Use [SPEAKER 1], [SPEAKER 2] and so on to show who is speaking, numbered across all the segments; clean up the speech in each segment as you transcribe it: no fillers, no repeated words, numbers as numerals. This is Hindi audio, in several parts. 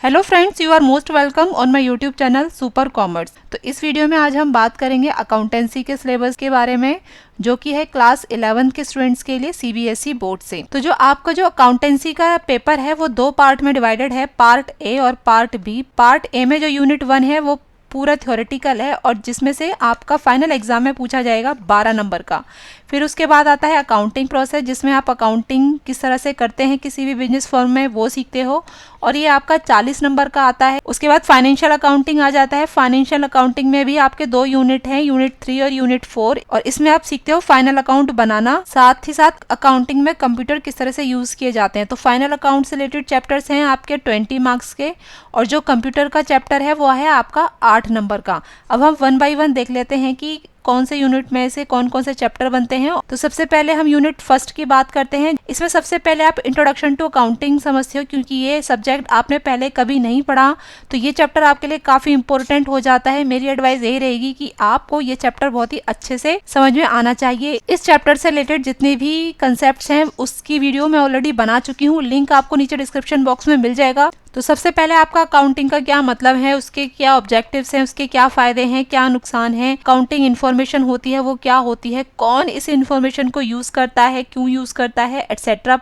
[SPEAKER 1] Hello friends, you are most welcome on my YouTube channel super commerce. तो इस वीडियो में आज हम बात करेंगे अकाउंटेंसी के सिलेबस के बारे में, जो कि है क्लास 11 के स्टूडेंट्स के लिए सीबीएसई बोर्ड से। तो जो आपका जो अकाउंटेंसी का पेपर है वो दो पार्ट में डिवाइडेड है, पार्ट ए और पार्ट बी। पार्ट ए में जो यूनिट 1 है वो पूरा थ्योरेटिकल है और जिसमें से आपका फाइनल एग्जाम में पूछा जाएगा 12 नंबर का। फिर उसके बाद आता है अकाउंटिंग प्रोसेस, जिसमें आप अकाउंटिंग किस तरह से करते हैं किसी भी बिजनेस फर्म में वो सीखते हो, और ये आपका 40 नंबर का आता है। उसके बाद फाइनेंशियल अकाउंटिंग आ जाता है। फाइनेंशियल अकाउंटिंग में भी आपके दो यूनिट हैं, यूनिट 3 और यूनिट 4, और इसमें आप सीखते हो फाइनल अकाउंट बनाना। साथ ही साथ अकाउंटिंग में कंप्यूटर किस तरह से यूज किए जाते हैं। तो फाइनल अकाउंट से रिलेटेड चैप्टर्स हैं आपके 20 मार्क्स के, और जो कंप्यूटर का चैप्टर है वो है आपका 8 नंबर का। अब हम 1 बाय 1 देख लेते हैं कि कौन से यूनिट में से कौन कौन से चैप्टर बनते हैं। तो सबसे पहले हम यूनिट फर्स्ट की बात करते हैं। इसमें सबसे पहले आप इंट्रोडक्शन टू अकाउंटिंग समझते हो, क्योंकि ये सब्जेक्ट आपने पहले कभी नहीं पढ़ा, तो ये चैप्टर आपके लिए काफी इंपॉर्टेंट हो जाता है। मेरी एडवाइस यही रहेगी कि आपको ये चैप्टर बहुत ही अच्छे से समझ में आना चाहिए। इस चैप्टर से रिलेटेड जितने भी कंसेप्ट हैं उसकी वीडियो मैं ऑलरेडी बना चुकी हूँ, लिंक आपको नीचे डिस्क्रिप्शन बॉक्स में मिल जाएगा। तो सबसे पहले आपका अकाउंटिंग का क्या मतलब है, उसके क्या ऑब्जेक्टिव्स हैं, उसके क्या फायदे हैं, क्या नुकसान है, अकाउंटिंग इन्फॉर्मेशन होती है वो क्या होती है, कौन इस इन्फॉर्मेशन को यूज करता है, क्यों यूज करता है, एटसेट्रा।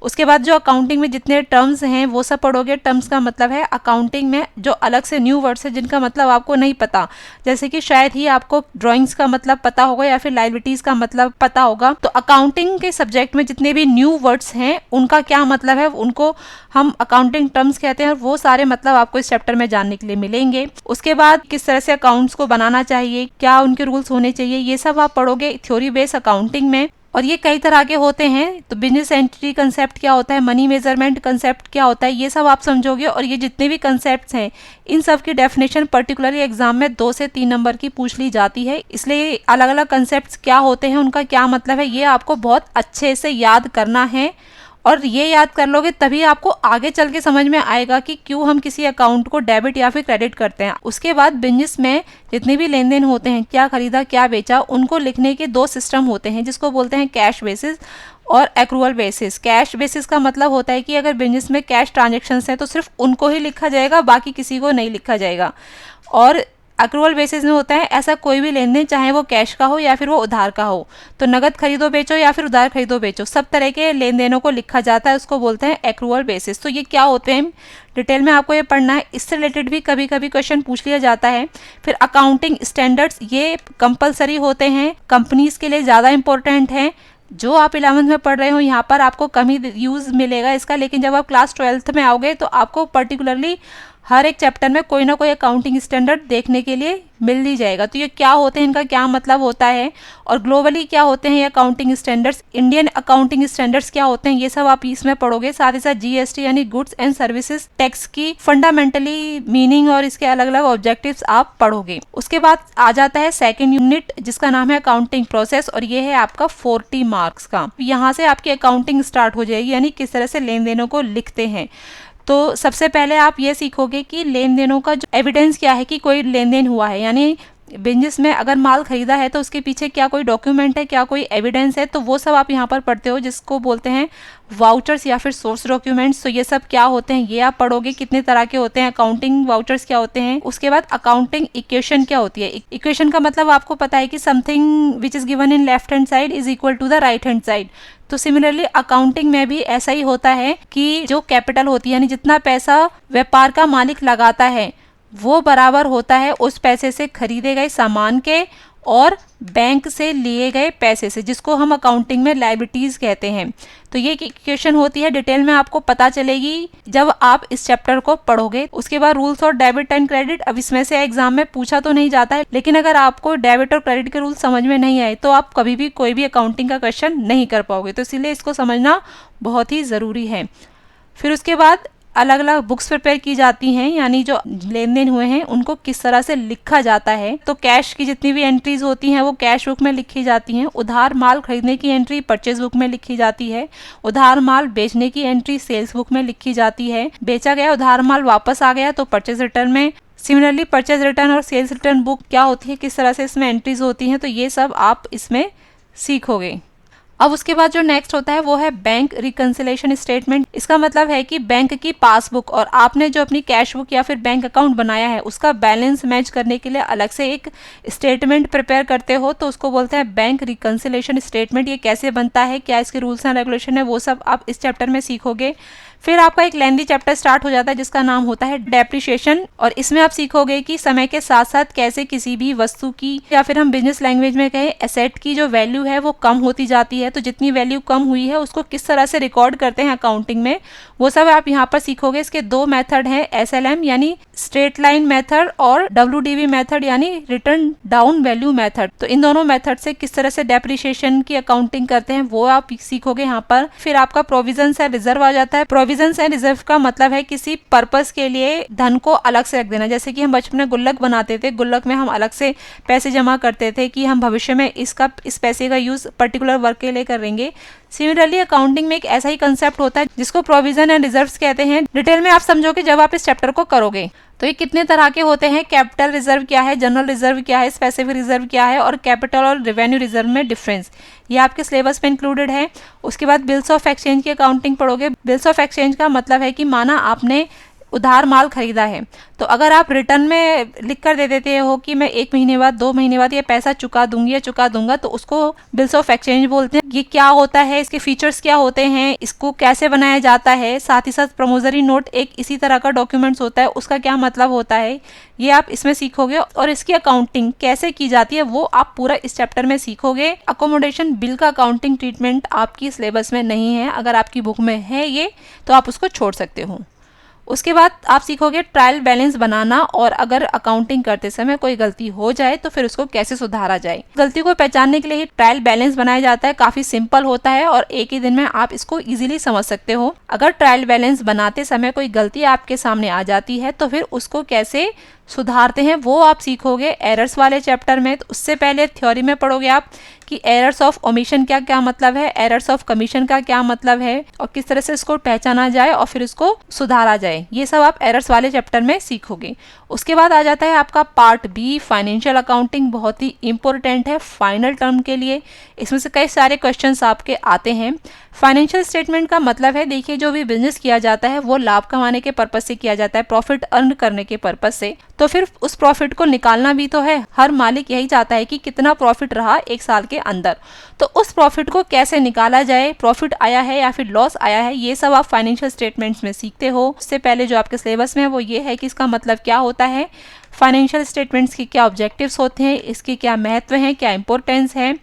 [SPEAKER 1] उसके बाद जो अकाउंटिंग में जितने टर्म्स हैं वो सब पढ़ोगे। टर्म्स का मतलब है अकाउंटिंग में जो अलग से न्यू वर्ड्स है जिनका मतलब आपको नहीं पता, जैसे कि शायद ही आपको ड्राइंग्स का मतलब पता होगा या फिर लायबिलिटीज का मतलब पता होगा। तो अकाउंटिंग के सब्जेक्ट में जितने भी न्यू वर्ड्स हैं उनका क्या मतलब है, उनको हम अकाउंटिंग टर्म्स कहते हैं, और वो सारे मतलब आपको इस चैप्टर में जानने के लिए मिलेंगे। उसके बाद किस तरह से अकाउंट्स को बनाना चाहिए, क्या उनके रूल्स होने चाहिए, ये सब आप पढ़ोगे थ्योरी बेस्ड अकाउंटिंग में। और ये कई तरह के होते हैं। तो बिजनेस एंटिटी कंसेप्ट क्या होता है, मनी मेजरमेंट कंसेप्ट क्या होता है, ये सब आप समझोगे। और ये जितने भी कंसेप्ट्स हैं इन सब की डेफिनेशन पर्टिकुलरली एग्जाम में 2 से 3 नंबर की पूछ ली जाती है। इसलिए अलग अलग कंसेप्ट्स क्या होते हैं, उनका क्या मतलब है, ये आपको बहुत अच्छे से याद करना है। और ये याद कर लोगे तभी आपको आगे चल के समझ में आएगा कि क्यों हम किसी अकाउंट को डेबिट या फिर क्रेडिट करते हैं। उसके बाद बिजनेस में जितने भी लेन देन होते हैं, क्या खरीदा क्या बेचा, उनको लिखने के 2 सिस्टम होते हैं, जिसको बोलते हैं कैश बेसिस और एक्रूअल बेसिस। कैश बेसिस का मतलब होता है कि अगर बिजनेस में कैश ट्रांजेक्शन्स हैं तो सिर्फ उनको ही लिखा जाएगा, बाकी किसी को नहीं लिखा जाएगा। और एक्रूअल बेसिस में होता है ऐसा कोई भी लेन देन, चाहे वो कैश का हो या फिर वो उधार का हो, तो नगद खरीदो बेचो या फिर उधार खरीदो बेचो, सब तरह के लेन देनों को लिखा जाता है, उसको बोलते हैं एक्रूअल बेसिस। तो ये क्या होते हैं डिटेल में आपको ये पढ़ना है। इससे रिलेटेड भी कभी कभी क्वेश्चन पूछ लिया जाता है। फिर अकाउंटिंग स्टैंडर्ड्स, ये कंपलसरी होते हैं, कंपनीज के लिए ज़्यादा इंपॉर्टेंट है। जो आप 11th में पढ़ रहे हो यहाँ पर आपको कम ही यूज मिलेगा इसका, लेकिन जब आप क्लास 12th में आओगे तो आपको पर्टिकुलरली हर एक चैप्टर में कोई ना कोई अकाउंटिंग स्टैंडर्ड देखने के लिए मिल ही जाएगा। तो ये क्या होते हैं, इनका क्या मतलब होता है, और ग्लोबली क्या होते हैं ये accounting standards, Indian accounting standards क्या होते हैं, ये सब आप इसमें पढ़ोगे। साथ ही साथ जीएसटी यानी गुड्स एंड सर्विसेज टैक्स की फंडामेंटली मीनिंग और इसके अलग अलग ऑब्जेक्टिव्स आप पढ़ोगे। उसके बाद आ जाता है सेकेंड यूनिट, जिसका नाम है अकाउंटिंग प्रोसेस, और ये है आपका 40 मार्क्स का। यहाँ से आपकी अकाउंटिंग स्टार्ट हो जाएगी, यानी किस तरह से लेन देनों को लिखते हैं। तो सबसे पहले आप ये सीखोगे कि लेन देनों का जो एविडेंस क्या है कि कोई लेन देन हुआ है, यानी बिजनेस में अगर माल खरीदा है तो उसके पीछे क्या कोई डॉक्यूमेंट है, क्या कोई एविडेंस है, तो वो सब आप यहाँ पर पढ़ते हो, जिसको बोलते हैं वाउचर्स या फिर सोर्स डॉक्यूमेंट्स। तो ये सब क्या होते हैं ये आप पढ़ोगे, कितने तरह के होते हैं, अकाउंटिंग वाउचर्स क्या होते हैं। उसके बाद अकाउंटिंग इक्वेशन क्या होती है। इक्वेशन का मतलब आपको पता है कि something which is given in left hand side is equal to the right hand side. तो सिमिलरली अकाउंटिंग में भी ऐसा ही होता है कि जो कैपिटल होती है, यानी जितना पैसा व्यापार का मालिक लगाता है वो बराबर होता है उस पैसे से खरीदे गए सामान के और बैंक से लिए गए पैसे से, जिसको हम अकाउंटिंग में लायबिलिटीज कहते हैं। तो ये इक्वेशन होती है, डिटेल में आपको पता चलेगी जब आप इस चैप्टर को पढ़ोगे। उसके बाद रूल्स और डेबिट एंड क्रेडिट, अब इसमें से एग्जाम में पूछा तो नहीं जाता है, लेकिन अगर आपको डेबिट और क्रेडिट के रूल्स समझ में नहीं आए तो आप कभी भी कोई भी अकाउंटिंग का क्वेश्चन नहीं कर पाओगे, तो इसीलिए इसको समझना बहुत ही ज़रूरी है। फिर उसके बाद अलग अलग बुक्स प्रिपेयर की जाती हैं, यानी जो लेन देन हुए हैं उनको किस तरह से लिखा जाता है। तो कैश की जितनी भी एंट्रीज होती हैं वो कैश बुक में लिखी जाती हैं। उधार माल खरीदने की एंट्री परचेज बुक में लिखी जाती है। उधार माल बेचने की एंट्री सेल्स बुक में लिखी जाती है। बेचा गया उधार माल वापस आ गया तो परचेज रिटर्न में। सिमिलरली परचेज रिटर्न और सेल्स रिटर्न बुक क्या होती है, किस तरह से इसमें एंट्रीज होती हैं, तो ये सब आप इसमें सीखोगे। अब उसके बाद जो नेक्स्ट होता है वो है बैंक रिकंसिलेशन स्टेटमेंट। इसका मतलब है कि बैंक की पासबुक और आपने जो अपनी कैश बुक या फिर बैंक अकाउंट बनाया है उसका बैलेंस मैच करने के लिए अलग से एक स्टेटमेंट प्रिपेयर करते हो, तो उसको बोलते हैं बैंक रिकंसिलेशन स्टेटमेंट। ये कैसे बनता है, क्या इसके रूल्स एंड रेगुलेशन है, वो सब आप इस चैप्टर में सीखोगे। फिर आपका एक लेंथी चैप्टर स्टार्ट हो जाता है जिसका नाम होता है डेप्रिसिएशन, और इसमें आप सीखोगे कि समय के साथ साथ कैसे किसी भी वस्तु की या फिर हम बिजनेस लैंग्वेज में कहें एसेट की जो वैल्यू है वो कम होती जाती है। तो जितनी वैल्यू कम हुई है उसको किस तरह से रिकॉर्ड करते हैं अकाउंटिंग में, वो सब आप यहाँ पर सीखोगे। इसके दो मेथड हैं, SLM यानी स्ट्रेट लाइन मेथड और WDV मेथड यानी रिटर्न डाउन वैल्यू मेथड। तो इन दोनों मेथड से किस तरह से डेप्रिसिएशन की अकाउंटिंग करते हैं वो आप सीखोगे यहाँ पर। फिर आपका प्रोविजंस एंड रिजर्व आ जाता है। प्रोविजंस एंड रिजर्व का मतलब है किसी पर्पस के लिए धन को अलग से रख देना। जैसे कि हम बचपन में गुल्लक बनाते थे, गुल्लक में हम अलग से पैसे जमा करते थे कि हम भविष्य में इस पैसे का यूज पर्टिकुलर वर्क के लिए करेंगे। सिमिलरली अकाउंटिंग में एक ऐसा ही कंसेप्ट होता है जिसको प्रोविजन एंड रिजर्व्स कहते हैं। डिटेल में आप समझोगे जब आप इस चैप्टर को करोगे। तो ये कितने तरह के होते हैं, कैपिटल रिजर्व क्या है, जनरल रिजर्व क्या है, स्पेसिफिक रिजर्व क्या है, और कैपिटल और रेवेन्यू रिजर्व में डिफरेंस, ये आपके सिलेबस में इंक्लूडेड है। उसके बाद बिल्स ऑफ एक्सचेंज की अकाउंटिंग पढ़ोगे। बिल्स ऑफ एक्सचेंज का मतलब है कि माना आपने उधार माल खरीदा है, तो अगर आप रिटर्न में लिख कर दे देते हो कि मैं 1 महीने बाद 2 महीने बाद ये पैसा चुका दूंगी या चुका दूंगा, तो उसको बिल्स ऑफ एक्सचेंज बोलते हैं। ये क्या होता है, इसके फीचर्स क्या होते हैं, इसको कैसे बनाया जाता है, साथ ही साथ प्रमोजरी नोट एक इसी तरह का डॉक्यूमेंट्स होता है, उसका क्या मतलब होता है, ये आप इसमें सीखोगे। और इसकी अकाउंटिंग कैसे की जाती है वो आप पूरा इस चैप्टर में सीखोगे। अकोमोडेशन बिल का अकाउंटिंग ट्रीटमेंट आपकी सिलेबस में नहीं है, अगर आपकी बुक में है ये तो आप उसको छोड़ सकते हो। उसके बाद आप सीखोगे ट्रायल बैलेंस बनाना, और अगर अकाउंटिंग करते समय कोई गलती हो जाए तो फिर उसको कैसे सुधारा जाए। गलती को पहचानने के लिए ही ट्रायल बैलेंस बनाया जाता है। काफी सिंपल होता है और एक ही दिन में आप इसको इजीली समझ सकते हो। अगर ट्रायल बैलेंस बनाते समय कोई गलती आपके सामने आ जाती है तो फिर उसको कैसे सुधारते हैं वो आप सीखोगे एरर्स वाले चैप्टर में। तो उससे पहले थ्योरी में पढ़ोगे आप कि एरर्स ऑफ ओमिशन क्या क्या मतलब है, एरर्स ऑफ कमीशन का क्या मतलब है, और किस तरह से इसको पहचाना जाए और फिर इसको सुधारा जाए। ये सब आप एरर्स वाले चैप्टर में सीखोगे। उसके बाद आ जाता है आपका पार्ट बी, फाइनेंशियल अकाउंटिंग। बहुत ही इंपॉर्टेंट है फाइनल टर्म के लिए, इसमें से कई सारे क्वेश्चंस आपके आते हैं। फाइनेंशियल स्टेटमेंट का मतलब है, देखिए जो भी बिजनेस किया जाता है वो लाभ कमाने के पर्पज से किया जाता है, प्रॉफिट अर्न करने के पर्पज से। तो फिर उस प्रॉफिट को निकालना भी तो है। हर मालिक यही चाहता है कि कितना प्रॉफिट रहा एक साल के अंदर, तो उस प्रॉफिट को कैसे निकाला जाए, प्रॉफिट आया है या फिर लॉस आया है, ये सब आप फाइनेंशियल स्टेटमेंट्स में सीखते हो। उससे पहले जो आपके सिलेबस में है वो ये है कि इसका मतलब क्या होता है, फाइनेंशियल स्टेटमेंट्स के क्या ऑब्जेक्टिव्स होते हैं, इसके क्या महत्व है, क्या इंपॉर्टेंस है,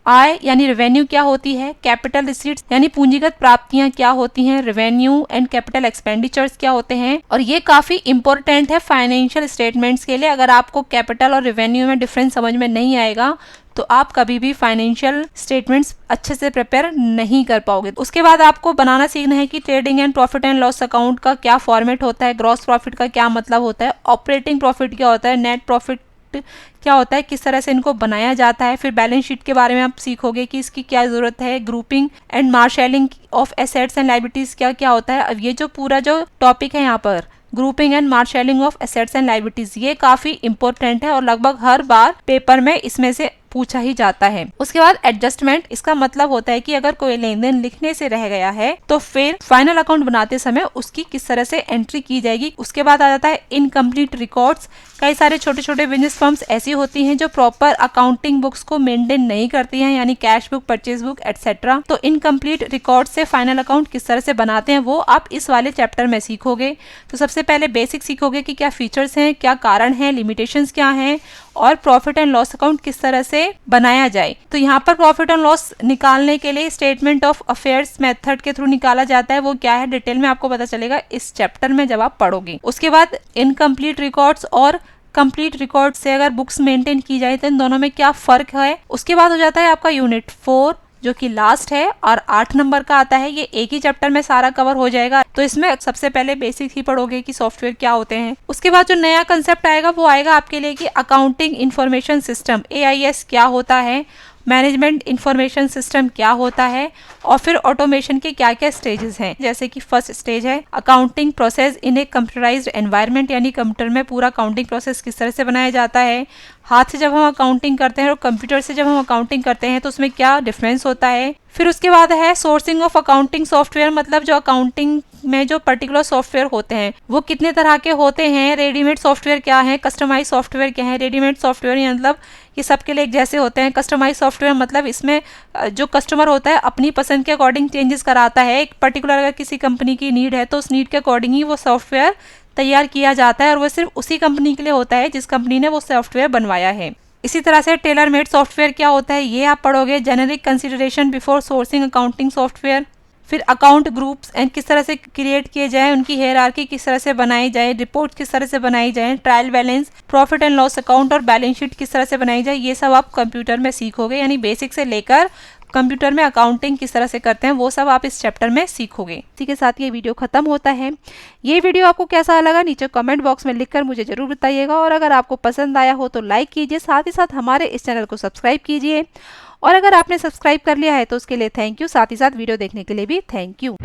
[SPEAKER 1] आय यानी रेवेन्यू क्या होती है, कैपिटल रिसीट्स यानी पूंजीगत प्राप्तियां क्या होती हैं, रेवेन्यू एंड कैपिटल एक्सपेंडिचर्स क्या होते हैं। और ये काफी इंपॉर्टेंट है फाइनेंशियल स्टेटमेंट्स के लिए। अगर आपको कैपिटल और रेवेन्यू में डिफरेंस समझ में नहीं आएगा तो आप कभी भी फाइनेंशियल स्टेटमेंट्स अच्छे से प्रिपेयर नहीं कर पाओगे। उसके बाद आपको बनाना सीखना है कि trading and profit and loss account का क्या फॉर्मेट होता है, ग्रॉस प्रॉफिट का क्या मतलब होता है, ऑपरेटिंग प्रॉफिट क्या होता है, नेट प्रॉफिट क्या होता है, किस तरह से इनको बनाया जाता है। फिर बैलेंस शीट के बारे में आप सीखोगे कि इसकी क्या जरूरत है, grouping and marshalling of assets and liabilities क्या क्या होता है। अब ये जो पूरा जो टॉपिक है यहाँ पर grouping and marshalling of assets and liabilities, ये काफी इंपॉर्टेंट है और लगभग हर बार पेपर में इसमें से पूछा ही जाता है। उसके बाद एडजस्टमेंट, इसका मतलब होता है कि अगर कोई लेन देन लिखने से रह गया है तो फिर फाइनल अकाउंट बनाते समय उसकी किस तरह से एंट्री की जाएगी। उसके बाद आ जाता है इनकम्प्लीट रिकॉर्ड्स। कई सारे छोटे छोटे बिजनेस फर्म्स ऐसी होती हैं जो प्रॉपर अकाउंटिंग बुक्स को मेंटेन नहीं करती हैं, यानी cash book, purchase book etcetera. तो इनकम्प्लीट रिकॉर्ड से फाइनल अकाउंट किस तरह से बनाते हैं वो आप इस वाले चैप्टर में सीखोगे। तो सबसे पहले बेसिक सीखोगे कि क्या फीचर्स हैं, क्या कारण है, लिमिटेशंस क्या हैं, और प्रॉफिट एंड लॉस अकाउंट किस तरह से बनाया जाए। तो यहाँ पर प्रॉफिट एंड लॉस निकालने के लिए स्टेटमेंट ऑफ अफेयर्स मेथड के थ्रू निकाला जाता है। वो क्या है डिटेल में आपको पता चलेगा इस चैप्टर में जब आप पढ़ोगे। उसके बाद इनकम्प्लीट रिकॉर्ड्स और कंप्लीट रिकॉर्ड से अगर बुक्स मेंटेन की जाए तो इन दोनों में क्या फर्क है। उसके बाद हो जाता है आपका यूनिट 4 जो कि लास्ट है और 8 नंबर का आता है। ये एक ही चैप्टर में सारा कवर हो जाएगा। तो इसमें सबसे पहले बेसिक ही पढ़ोगे कि सॉफ्टवेयर क्या होते हैं। उसके बाद जो नया कंसेप्ट आएगा वो आएगा आपके लिए कि अकाउंटिंग इंफॉर्मेशन सिस्टम AIS क्या होता है, मैनेजमेंट इंफॉर्मेशन सिस्टम क्या होता है, और फिर ऑटोमेशन के क्या क्या स्टेजेस हैं। जैसे कि फर्स्ट स्टेज है accounting process in A computerised environment, यानी कंप्यूटर में पूरा अकाउंटिंग प्रोसेस किस तरह से बनाया जाता है। हाथ से जब हम अकाउंटिंग करते हैं और कंप्यूटर से जब हम अकाउंटिंग करते हैं तो उसमें क्या डिफरेंस होता है। फिर उसके बाद है सोर्सिंग ऑफ अकाउंटिंग सॉफ्टवेयर, मतलब जो अकाउंटिंग में जो पर्टिकुलर सॉफ्टवेयर होते हैं वो कितने तरह के होते हैं। रेडीमेड सॉफ्टवेयर क्या है, कस्टमाइज सॉफ्टवेयर क्या है। रेडीमेड सॉफ्टवेयर मतलब ये सबके लिए एक जैसे होते हैं। कस्टमाइज सॉफ्टवेयर मतलब इसमें जो कस्टमर होता है अपनी पसंद के अकॉर्डिंग चेंजेस कराता है। एक पर्टिकुलर अगर किसी कंपनी की नीड है तो उस नीड के अकॉर्डिंग ही वो सॉफ्टवेयर तैयार किया जाता है, और वो सिर्फ उसी कंपनी के लिए होता है जिस कंपनी ने वो सॉफ्टवेयर बनवाया है। इसी तरह से टेलर मेड सॉफ्टवेयर क्या होता है ये आप पढ़ोगे। Generic consideration before sourcing accounting software. फिर अकाउंट ग्रुप्स एंड किस तरह से क्रिएट किए जाए, उनकी हायरार्की किस तरह से बनाई जाए, रिपोर्ट किस तरह से बनाई जाए, trial balance, profit and loss account और बैलेंस शीट किस तरह से बनाई जाए, ये सब आप कंप्यूटर में सीखोगे। यानी बेसिक से लेकर कंप्यूटर में अकाउंटिंग किस तरह से करते हैं वो सब आप इस चैप्टर में सीखोगे। इसी के साथ ये वीडियो खत्म होता है। ये वीडियो आपको कैसा लगा नीचे कमेंट बॉक्स में लिखकर मुझे जरूर बताइएगा, और अगर आपको पसंद आया हो तो लाइक कीजिए, साथ ही साथ हमारे इस चैनल को सब्सक्राइब कीजिए। और अगर आपने सब्सक्राइब कर लिया है तो उसके लिए थैंक यू, साथ ही साथ वीडियो देखने के लिए भी थैंक यू।